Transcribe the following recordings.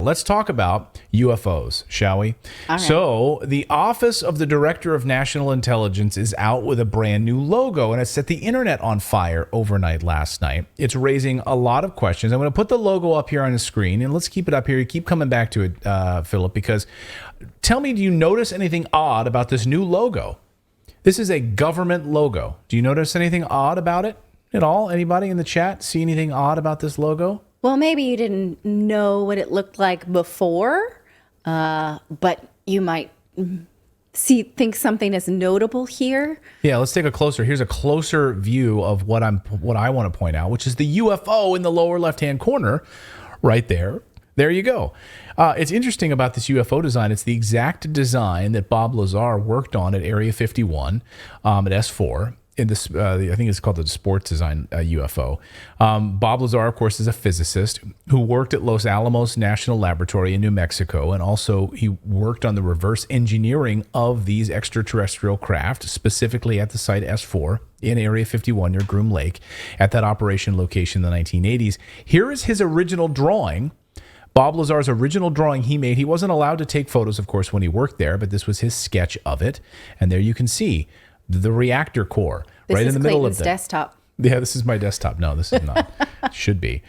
Let's talk about UFOs, shall we? All right. So, the Office of the Director of National Intelligence is out with a brand new logo, and it set the internet on fire overnight last night. It's raising a lot of questions. I'm going to put the logo up here on the screen, and let's keep it up here. You keep coming back to it, Philip, because tell me, do you notice anything odd about this new logo? This is a government logo. Do you notice anything odd about it at all? Anybody in the chat see anything odd about this logo? Well, maybe you didn't know what it looked like before, but you might think something is notable here. Yeah, let's take a closer. Here's a closer view of what I want to point out, which is the UFO in the lower left-hand corner, right there. There you go. It's interesting about this UFO design. It's the exact design that Bob Lazar worked on at Area 51 at S4. In this, I think it's called the Sports Design UFO. Bob Lazar, of course, is a physicist who worked at Los Alamos National Laboratory in New Mexico, and also he worked on the reverse engineering of these extraterrestrial craft, specifically at the site S4 in Area 51 near Groom Lake, at that operation location in the 1980s. Here is his original drawing. Bob Lazar's original drawing he made. He wasn't allowed to take photos, of course, when he worked there, but this was his sketch of it. And there you can see the reactor core right in the middle of Clayton's desktop. Yeah, this is my desktop. No, this is not. Should be.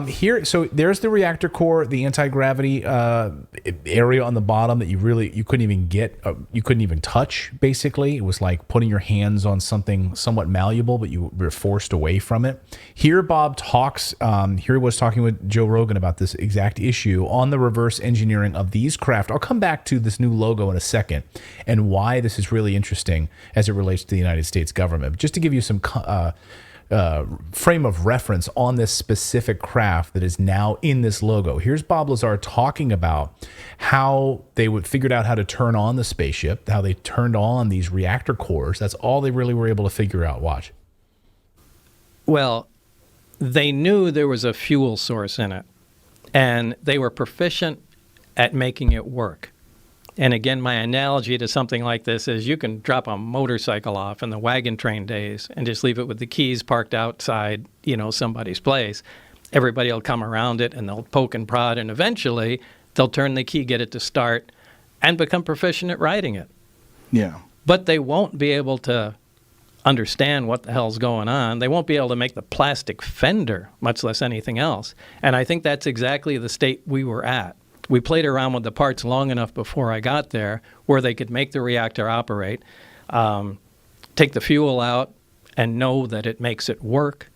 Here, so there's the reactor core, the anti-gravity area on the bottom that you couldn't even get, you couldn't even touch, basically. It was like putting your hands on something somewhat malleable, but you were forced away from it. Here, Bob talks, here he was talking with Joe Rogan about this exact issue on the reverse engineering of these craft. I'll come back to this new logo in a second and why this is really interesting as it relates to the United States government. But just to give you some frame of reference on this specific craft that is now in this logo. Here's Bob Lazar talking about how they figured out how to turn on the spaceship, how they turned on these reactor cores. That's all they really were able to figure out. Watch. Well, they knew there was a fuel source in it, and they were proficient at making it work. And again, my analogy to something like this is you can drop a motorcycle off in the wagon train days and just leave it with the keys parked outside, somebody's place. Everybody will come around it and they'll poke and prod, and eventually they'll turn the key, get it to start, and become proficient at riding it. Yeah. But they won't be able to understand what the hell's going on. They won't be able to make the plastic fender, much less anything else. And I think that's exactly the state we were at. We played around with the parts long enough before I got there where they could make the reactor operate, take the fuel out, and know that it makes it work.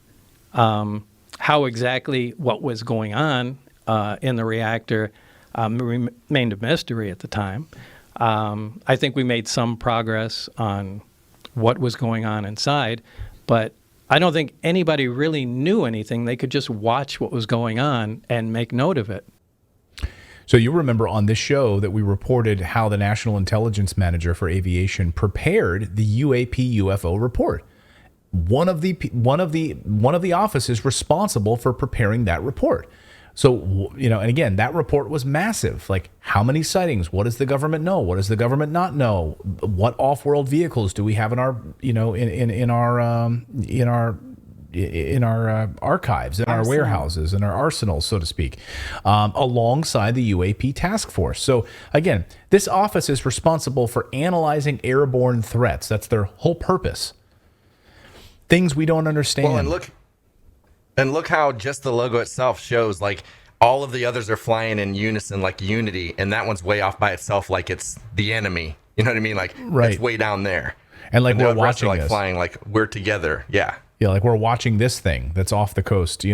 How exactly what was going on in the reactor remained a mystery at the time. I think we made some progress on what was going on inside, but I don't think anybody really knew anything. They could just watch what was going on and make note of it. So you remember on this show that we reported how the National Intelligence Manager for Aviation prepared the UAP UFO report. One of the offices responsible for preparing that report. So, and again, that report was massive. Like, how many sightings? What does the government know? What does the government not know? What off-world vehicles do we have in our, in our archives, in our warehouses, in our arsenals, so to speak, alongside the UAP task force. So again, this office is responsible for analyzing airborne threats. That's their whole purpose. Things we don't understand. Well, and look how just the logo itself shows, like, all of the others are flying in unison, like Unity, and that one's way off by itself, like it's the enemy. You know what I mean? Like, right. It's way down there. And like, we're the watching are, like, this. flying like we're together. Yeah. Yeah, like we're watching this thing that's off the coast,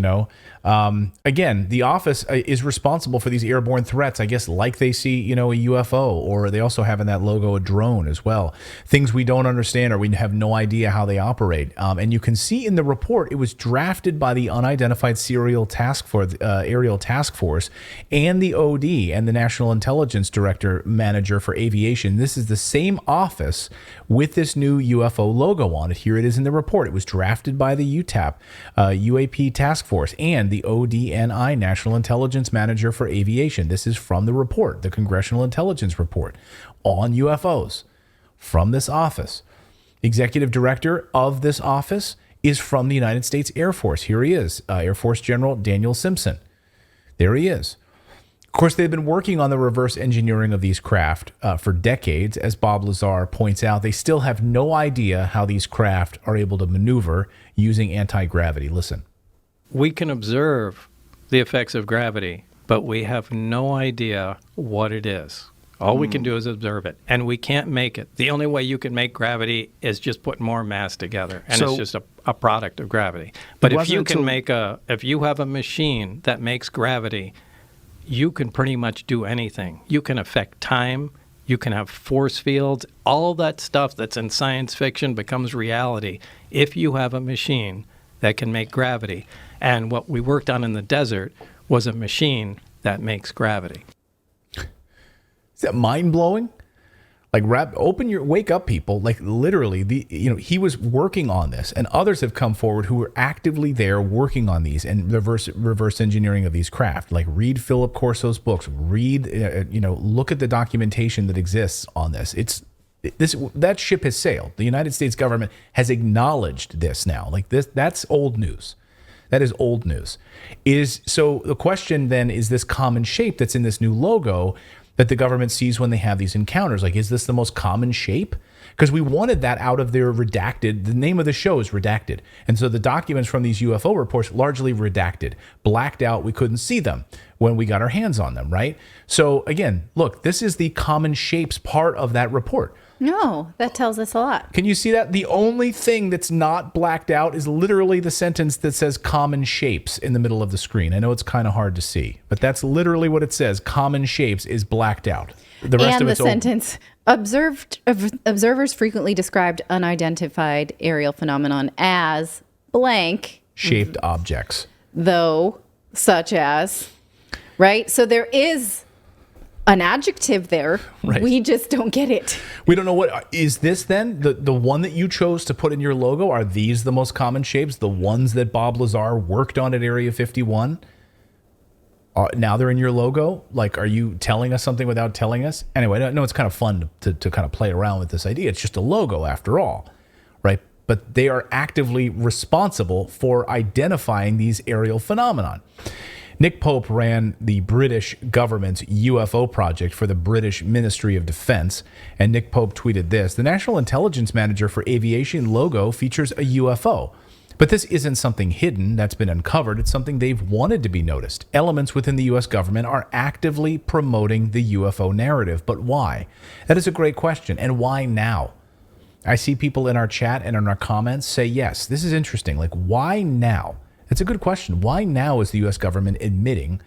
Again, the office is responsible for these airborne threats, I guess, like they see, a UFO, or they also have in that logo a drone as well. Things we don't understand or we have no idea how they operate. And you can see in the report, it was drafted by the Unidentified Aerial Task Force and the OD and the National Intelligence Director Manager for Aviation. This is the same office with this new UFO logo on it. Here it is in the report. It was drafted by the UTAP, UAP Task Force, and the ODNI, National Intelligence Manager for Aviation. This is from the report, the Congressional Intelligence Report on UFOs from this office. Executive Director of this office is from the United States Air Force. Here he is, Air Force General Daniel Simpson. There he is. Of course, they've been working on the reverse engineering of these craft for decades. As Bob Lazar points out, they still have no idea how these craft are able to maneuver using anti-gravity. Listen. We can observe the effects of gravity, but we have no idea what it is. All we can do is observe it, and we can't make it. The only way you can make gravity is just put more mass together, and it's just a product of gravity. But if you can if you have a machine that makes gravity, you can pretty much do anything. You can affect time. You can have force fields. All that stuff that's in science fiction becomes reality if you have a machine that can make gravity. And what we worked on in the desert was a machine that makes gravity. Is that mind-blowing? Like, wake up, people. Like, literally, he was working on this, and others have come forward who were actively there working on these and reverse engineering of these craft. Like, read Philip Corso's books. Look at the documentation that exists on this. That ship has sailed. The United States government has acknowledged this now. Like, that's old news. That is old news. So the question then is this common shape that's in this new logo that the government sees when they have these encounters. Like, is this the most common shape? Because we wanted that out of their redacted. The name of the show is Redacted. And so the documents from these UFO reports largely redacted, blacked out. We couldn't see them when we got our hands on them, right? So again, look, this is the common shapes part of that report. No, that tells us a lot. Can you see that? The only thing that's not blacked out is literally the sentence that says common shapes in the middle of the screen. I know it's kind of hard to see, but that's literally what it says. Common shapes is blacked out. The rest of it's sentence, observers frequently described unidentified aerial phenomenon as blank. Shaped objects. Though, such as, right? So there is an adjective there. Right. We just don't get it. We don't know what is this then? The one that you chose to put in your logo, are these the most common shapes? The ones that Bob Lazar worked on at Area 51? Now they're in your logo? Like, are you telling us something without telling us? Anyway, I know it's kind of fun to kind of play around with this idea. It's just a logo after all, right? But they are actively responsible for identifying these aerial phenomenon. Nick Pope ran the British government's UFO project for the British Ministry of Defense, and Nick Pope tweeted this: "The National Intelligence Manager for Aviation logo features a UFO. But this isn't something hidden that's been uncovered. It's something they've wanted to be noticed. Elements within the U.S. government are actively promoting the UFO narrative. But why? That is a great question. And why now?" I see people in our chat and in our comments say, yes, this is interesting. Like, why now? It's a good question. Why now is the U.S. government admitting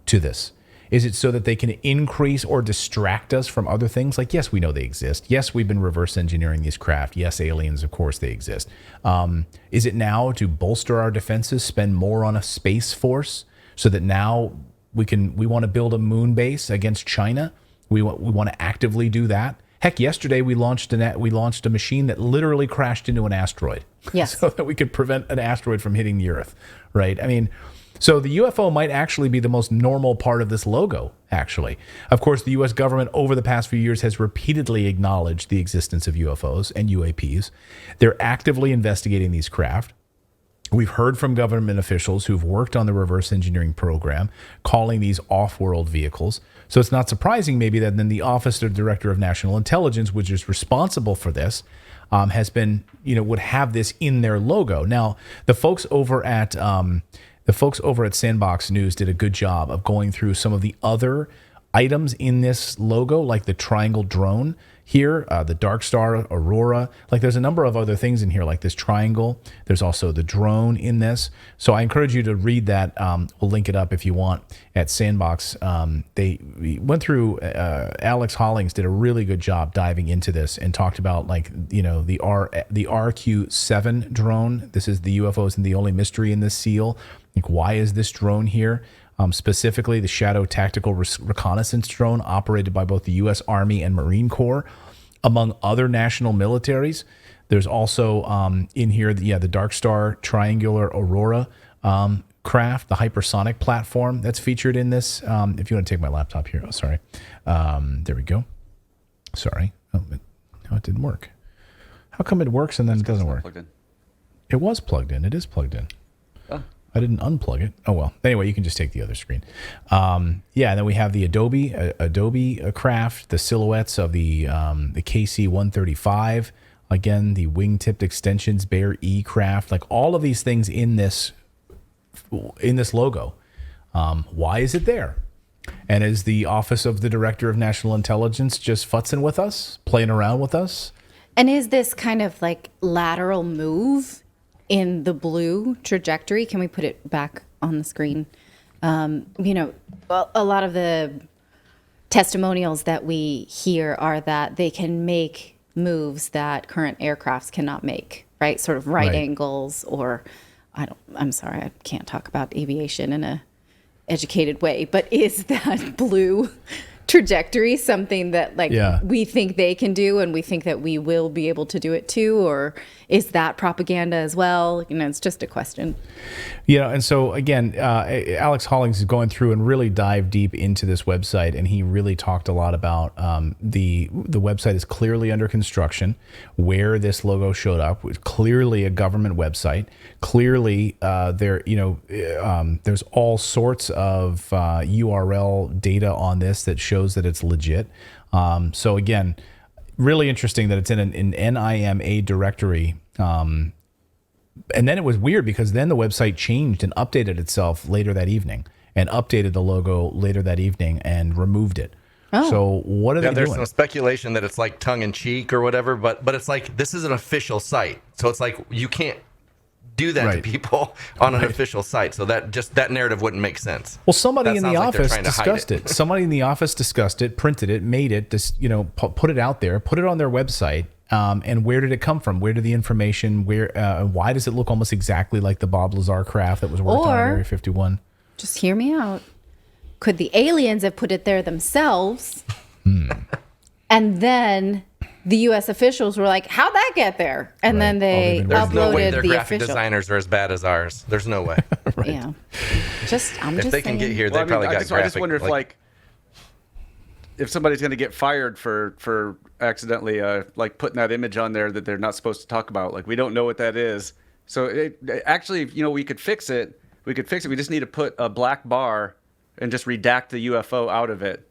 to this? Is it so that they can increase or distract us from other things? Like, yes, we know they exist. Yes, we've been reverse engineering these craft. Yes, aliens, of course, they exist. Is it now to bolster our defenses, spend more on a space force so that now we want to build a moon base against China? We want to actively do that. Heck, yesterday we launched a machine that literally crashed into an asteroid. Yes. So that we could prevent an asteroid from hitting the Earth, right? I mean, so the UFO might actually be the most normal part of this logo, actually. Of course, the U.S. government over the past few years has repeatedly acknowledged the existence of UFOs and UAPs. They're actively investigating these craft. We've heard from government officials who've worked on the reverse engineering program, calling these off-world vehicles. So it's not surprising maybe that then the Office of Director of National Intelligence, which is responsible for this, has been, would have this in their logo. Now, the folks over at Sandbox News did a good job of going through some of the other items in this logo, like the triangle drone here, the Dark Star Aurora. Like, there's a number of other things in here, like this triangle. There's also the drone in this. So I encourage you to read that. We'll link it up if you want at Sandbox. They went through, Alex Hollings did a really good job diving into this and talked about, the RQ-7 drone. This is the UFOs and the only mystery in this seal. Like, why is this drone here? Specifically, the Shadow Tactical Reconnaissance Drone operated by both the U.S. Army and Marine Corps, among other national militaries. There's also in here, the Dark Star Triangular Aurora craft, the hypersonic platform that's featured in this. If you want to take my laptop here. Oh, sorry. There we go. Sorry. Oh, it didn't work. How come it works and then it doesn't work? It was plugged in. It is plugged in. I didn't unplug it. Oh, well. Anyway, you can just take the other screen. And then we have the Adobe craft, the silhouettes of the KC-135. Again, the wing-tipped extensions, Bear E craft, like all of these things in this logo. Why is it there? And is the Office of the Director of National Intelligence just futzing with us, playing around with us? And is this kind of like lateral move in the blue trajectory? Can we put it back on the screen? A lot of the testimonials that we hear are that they can make moves that current aircrafts cannot make, right? Sort of right angles, or I'm sorry, I can't talk about aviation in a educated way, but is that blue trajectory something that we think they can do and we think that we will be able to do it too, or is that propaganda as well? It's just a question. And so again, Alex Hollings is going through and really dive deep into this website, and he really talked a lot about the website is clearly under construction. Where this logo showed up was clearly a government website. Clearly, there's all sorts of URL data on this that shows that it's legit. So again, really interesting that it's in an NIMA directory. And then it was weird because then the website changed and updated itself later that evening and updated the logo later that evening and removed it. Oh. So what are they doing? There's some speculation that it's like tongue in cheek or whatever, but it's like this is an official site. So it's like you can't do that to people on an official site. So that narrative wouldn't make sense. Well, somebody in the office discussed it. Somebody in the office discussed it, printed it, made it, put it out there, put it on their website. And where did it come from? Where did the information? Why does it look almost exactly like the Bob Lazar craft that was worked on at Area 51? Just hear me out. Could the aliens have put it there themselves? And then the U.S. officials were like, "How'd that get there?" And then they There's no way uploaded their the graphic official. designers are as bad as ours. There's no way. Yeah. If they can get here, they probably got graphic. I just wonder if if somebody's going to get fired for accidentally putting that image on there that they're not supposed to talk about. We don't know what that is. So actually, we could fix it. We just need to put a black bar and just redact the UFO out of it.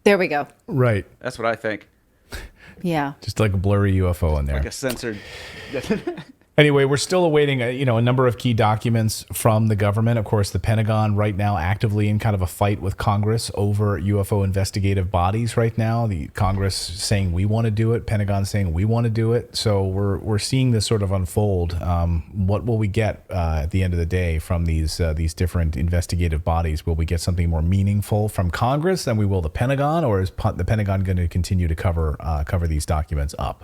There we go. Right. That's what I think. Yeah. Just like a blurry UFO in there. Like a censored. Anyway, we're still awaiting a number of key documents from the government. Of course, the Pentagon right now actively in kind of a fight with Congress over UFO investigative bodies right now. The Congress saying we want to do it, Pentagon saying we want to do it. So we're seeing this sort of unfold. What will we get at the end of the day from these different investigative bodies? Will we get something more meaningful from Congress than we will the Pentagon, or is the Pentagon going to continue to cover these documents up?